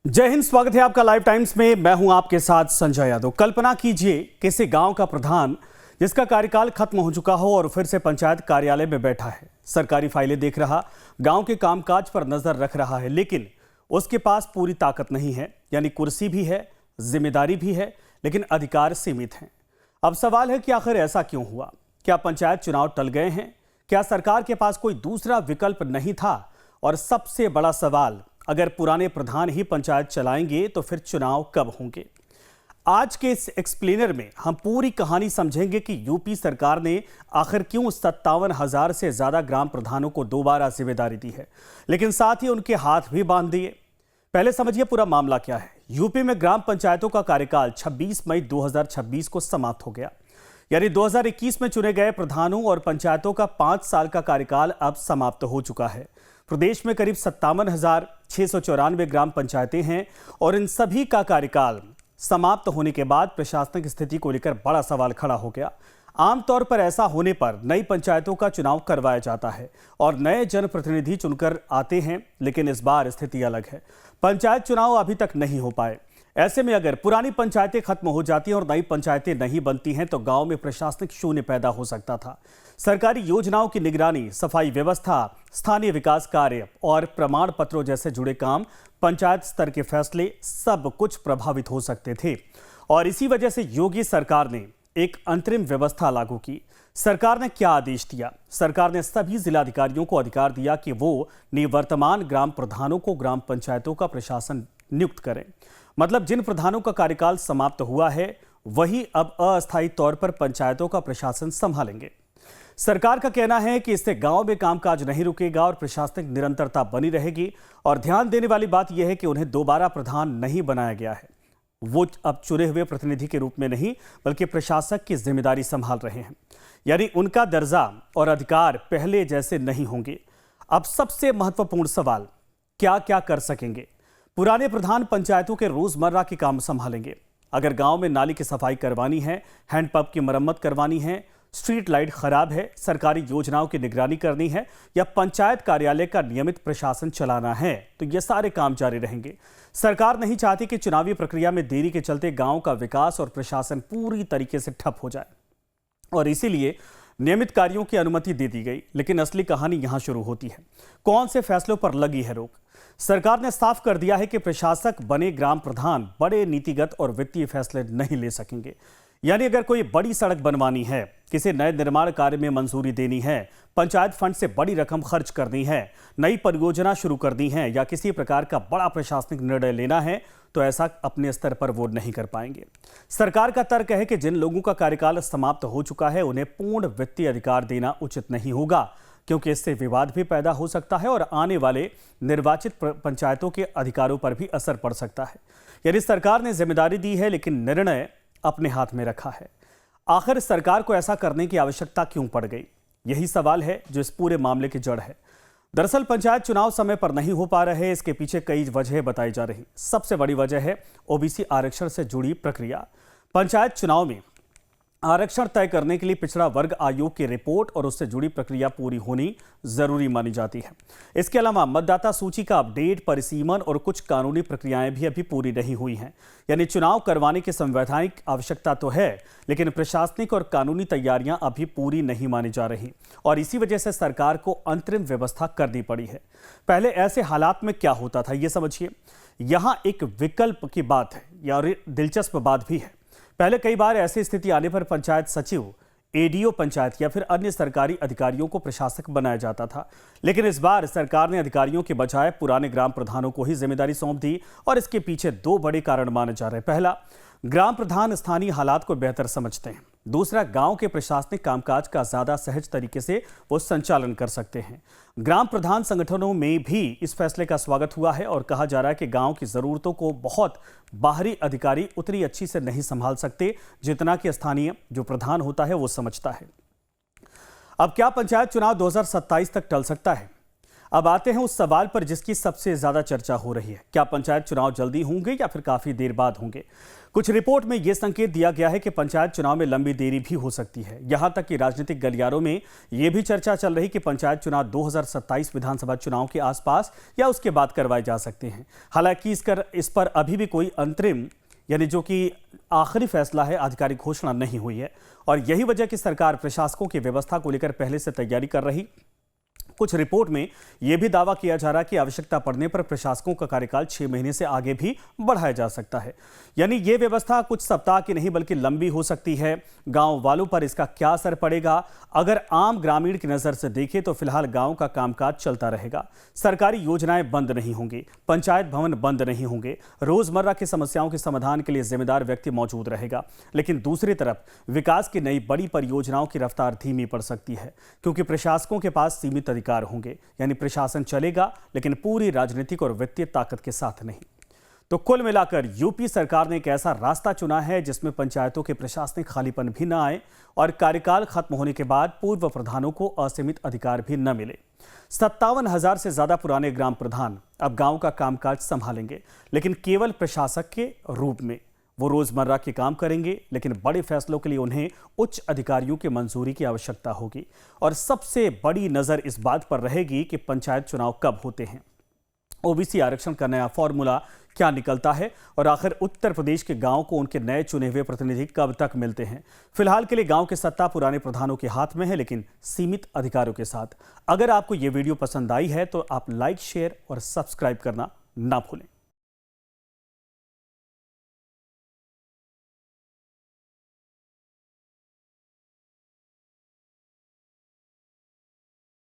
जय हिंद। स्वागत है आपका लाइव टाइम्स में। मैं हूं आपके साथ संजय यादव। कल्पना कीजिए किसी गांव का प्रधान जिसका कार्यकाल खत्म हो चुका हो और फिर से पंचायत कार्यालय में बैठा है, सरकारी फाइलें देख रहा, गांव के कामकाज पर नजर रख रहा है, लेकिन उसके पास पूरी ताकत नहीं है। यानी कुर्सी भी है, जिम्मेदारी भी है, लेकिन अधिकार सीमित हैं। अब सवाल है कि आखिर ऐसा क्यों हुआ? क्या पंचायत चुनाव टल गए हैं? क्या सरकार के पास कोई दूसरा विकल्प नहीं था? और सबसे बड़ा सवाल, अगर पुराने प्रधान ही पंचायत चलाएंगे तो फिर चुनाव कब होंगे? आज के इस एक्सप्लेनर में हम पूरी कहानी समझेंगे कि यूपी सरकार ने आखिर क्यों 57,000 से ज्यादा ग्राम प्रधानों को दोबारा जिम्मेदारी दी है, लेकिन साथ ही उनके हाथ भी बांध दिए। पहले समझिए पूरा मामला क्या है। यूपी में ग्राम पंचायतों का कार्यकाल 26 मई 2026 को समाप्त हो गया। यानी 2021 में चुने गए प्रधानों और पंचायतों का 5 साल का कार्यकाल अब समाप्त हो चुका है। प्रदेश में करीब 57,694 ग्राम पंचायतें हैं और इन सभी का कार्यकाल समाप्त होने के बाद प्रशासनिक स्थिति को लेकर बड़ा सवाल खड़ा हो गया। आमतौर पर ऐसा होने पर नई पंचायतों का चुनाव करवाया जाता है और नए जनप्रतिनिधि चुनकर आते हैं, लेकिन इस बार स्थिति अलग है। पंचायत चुनाव अभी तक नहीं हो पाए। ऐसे में अगर पुरानी पंचायतें खत्म हो जाती हैं और नई पंचायतें नहीं बनती हैं तो गांव में प्रशासनिक शून्य पैदा हो सकता था। सरकारी योजनाओं की निगरानी, सफाई व्यवस्था, स्थानीय विकास कार्य और प्रमाण पत्रों जैसे जुड़े काम, पंचायत स्तर के फैसले, सब कुछ प्रभावित हो सकते थे। और इसी वजह से योगी सरकार ने एक अंतरिम व्यवस्था लागू की। सरकार ने क्या आदेश दिया? सरकार ने सभी जिलाधिकारियों को अधिकार दिया कि वो निवर्तमान ग्राम प्रधानों को ग्राम पंचायतों का प्रशासन नियुक्त करें। मतलब जिन प्रधानों का कार्यकाल समाप्त हुआ है वही अब अस्थायी तौर पर पंचायतों का प्रशासन संभालेंगे। सरकार का कहना है कि इससे गांव में कामकाज नहीं रुकेगा और प्रशासनिक निरंतरता बनी रहेगी। और ध्यान देने वाली बात यह है कि उन्हें दोबारा प्रधान नहीं बनाया गया है। वो अब चुने हुए प्रतिनिधि के रूप में नहीं बल्कि प्रशासक की जिम्मेदारी संभाल रहे हैं। यानी उनका दर्जा और अधिकार पहले जैसे नहीं होंगे। अब सबसे महत्वपूर्ण सवाल, क्या क्या कर सकेंगे? पुराने प्रधान पंचायतों के रोजमर्रा के काम संभालेंगे। अगर गांव में नाली की सफाई करवानी है, हैंडपंप की मरम्मत करवानी है, स्ट्रीट लाइट खराब है, सरकारी योजनाओं की निगरानी करनी है या पंचायत कार्यालय का नियमित प्रशासन चलाना है, तो ये सारे काम जारी रहेंगे। सरकार नहीं चाहती कि चुनावी प्रक्रिया में देरी के चलते गांव का विकास और प्रशासन पूरी तरीके से ठप हो जाए, और इसीलिए नियमित कार्यों की अनुमति दे दी गई। लेकिन असली कहानी यहां शुरू होती है। कौन से फैसलों पर लगी है रोक? सरकार ने साफ कर दिया है कि प्रशासक बने ग्राम प्रधान बड़े नीतिगत और वित्तीय फैसले नहीं ले सकेंगे। यानी अगर कोई बड़ी सड़क बनवानी है, किसी नए निर्माण कार्य में मंजूरी देनी है, पंचायत फंड से बड़ी रकम खर्च करनी है, नई परियोजना शुरू करनी है या किसी प्रकार का बड़ा प्रशासनिक निर्णय लेना है, तो ऐसा अपने स्तर पर वो नहीं कर पाएंगे। सरकार का तर्क है कि जिन लोगों का कार्यकाल समाप्त हो चुका है उन्हें पूर्ण वित्तीय अधिकार देना उचित नहीं होगा, क्योंकि इससे विवाद भी पैदा हो सकता है और आने वाले निर्वाचित पंचायतों के अधिकारों पर भी असर पड़ सकता है। यानी सरकार ने जिम्मेदारी दी है लेकिन निर्णय अपने हाथ में रखा है। आखिर सरकार को ऐसा करने की आवश्यकता क्यों पड़ गई? यही सवाल है जो इस पूरे मामले की जड़ है। दरअसल पंचायत चुनाव समय पर नहीं हो पा रहे, इसके पीछे कई वजह बताई जा रही। सबसे बड़ी वजह है ओबीसी आरक्षण से जुड़ी प्रक्रिया। पंचायत चुनाव में आरक्षण तय करने के लिए पिछड़ा वर्ग आयोग की रिपोर्ट और उससे जुड़ी प्रक्रिया पूरी होनी जरूरी मानी जाती है। इसके अलावा मतदाता सूची का अपडेट, परिसीमन और कुछ कानूनी प्रक्रियाएं भी अभी पूरी नहीं हुई हैं। यानी चुनाव करवाने की संवैधानिक आवश्यकता तो है, लेकिन प्रशासनिक और कानूनी तैयारियां अभी पूरी नहीं मानी जा रही और इसी वजह से सरकार को अंतरिम व्यवस्था करनी पड़ी है। पहले ऐसे हालात में क्या होता था ये समझिए। यहाँ एक विकल्प की बात है या दिलचस्प बात भी है। पहले कई बार ऐसी स्थिति आने पर पंचायत सचिव, एडीओ पंचायत या फिर अन्य सरकारी अधिकारियों को प्रशासक बनाया जाता था। लेकिन इस बार सरकार ने अधिकारियों के बजाय पुराने ग्राम प्रधानों को ही जिम्मेदारी सौंप दी और इसके पीछे दो बड़े कारण माने जा रहे हैं। पहला, ग्राम प्रधान स्थानीय हालात को बेहतर समझते हैं। दूसरा, गांव के प्रशासनिक कामकाज का ज्यादा सहज तरीके से वो संचालन कर सकते हैं। ग्राम प्रधान संगठनों में भी इस फैसले का स्वागत हुआ है और कहा जा रहा है कि गांव की जरूरतों को बहुत बाहरी अधिकारी उतनी अच्छी से नहीं संभाल सकते जितना कि स्थानीय जो प्रधान होता है वो समझता है। अब क्या पंचायत चुनाव 2027 तक टल सकता है? अब आते हैं उस सवाल पर जिसकी सबसे ज्यादा चर्चा हो रही है। क्या पंचायत चुनाव जल्दी होंगे या फिर काफी देर बाद होंगे? कुछ रिपोर्ट में यह संकेत दिया गया है कि पंचायत चुनाव में लंबी देरी भी हो सकती है। यहां तक कि राजनीतिक गलियारों में यह भी चर्चा चल रही कि पंचायत चुनाव 2027 विधानसभा चुनाव के आसपास या उसके बाद करवाए जा सकते हैं। हालांकि इस पर अभी भी कोई अंतरिम यानी जो कि आखिरी फैसला है, आधिकारिक घोषणा नहीं हुई है। और यही वजह कि सरकार प्रशासकों की व्यवस्था को लेकर पहले से तैयारी कर रही। कुछ रिपोर्ट में यह भी दावा किया जा रहा है कि आवश्यकता पड़ने पर प्रशासकों का कार्यकाल 6 महीने से आगे भी बढ़ाया जा सकता है। यानी यह व्यवस्था कुछ सप्ताह की नहीं बल्कि लंबी हो सकती है। गांव वालों पर इसका क्या असर पड़ेगा? अगर आम ग्रामीण की नजर से देखें तो फिलहाल गांव का कामकाज चलता रहेगा। सरकारी योजनाएं बंद नहीं होंगी, पंचायत भवन बंद नहीं होंगे, रोजमर्रा की समस्याओं के समाधान के लिए जिम्मेदार व्यक्ति मौजूद रहेगा। लेकिन दूसरी तरफ विकास की नई बड़ी परियोजनाओं की रफ्तार धीमी पड़ सकती है, क्योंकि प्रशासकों के पास सीमित अधिकार होंगे। यानी प्रशासन चलेगा लेकिन पूरी राजनीतिक और वित्तीय ताकत के साथ नहीं। तो कुल मिलाकर यूपी सरकार ने एक ऐसा रास्ता चुना है जिसमें पंचायतों के प्रशासनिक खालीपन भी न आए और कार्यकाल खत्म होने के बाद पूर्व प्रधानों को असीमित अधिकार भी न मिले। 57,000 से ज्यादा पुराने ग्राम प्रधान अब गांव का कामकाज संभालेंगे, लेकिन केवल प्रशासक के रूप में। वो रोजमर्रा के काम करेंगे, लेकिन बड़े फैसलों के लिए उन्हें उच्च अधिकारियों की मंजूरी की आवश्यकता होगी। और सबसे बड़ी नजर इस बात पर रहेगी कि पंचायत चुनाव कब होते हैं, ओबीसी आरक्षण का नया फॉर्मूला क्या निकलता है और आखिर उत्तर प्रदेश के गांव को उनके नए चुने हुए प्रतिनिधि कब तक मिलते हैं। फिलहाल के लिए गांव की सत्ता पुराने प्रधानों के हाथ में है, लेकिन सीमित अधिकारों के साथ। अगर आपको ये वीडियो पसंद आई है तो आप लाइक, शेयर और सब्सक्राइब करना ना भूलें।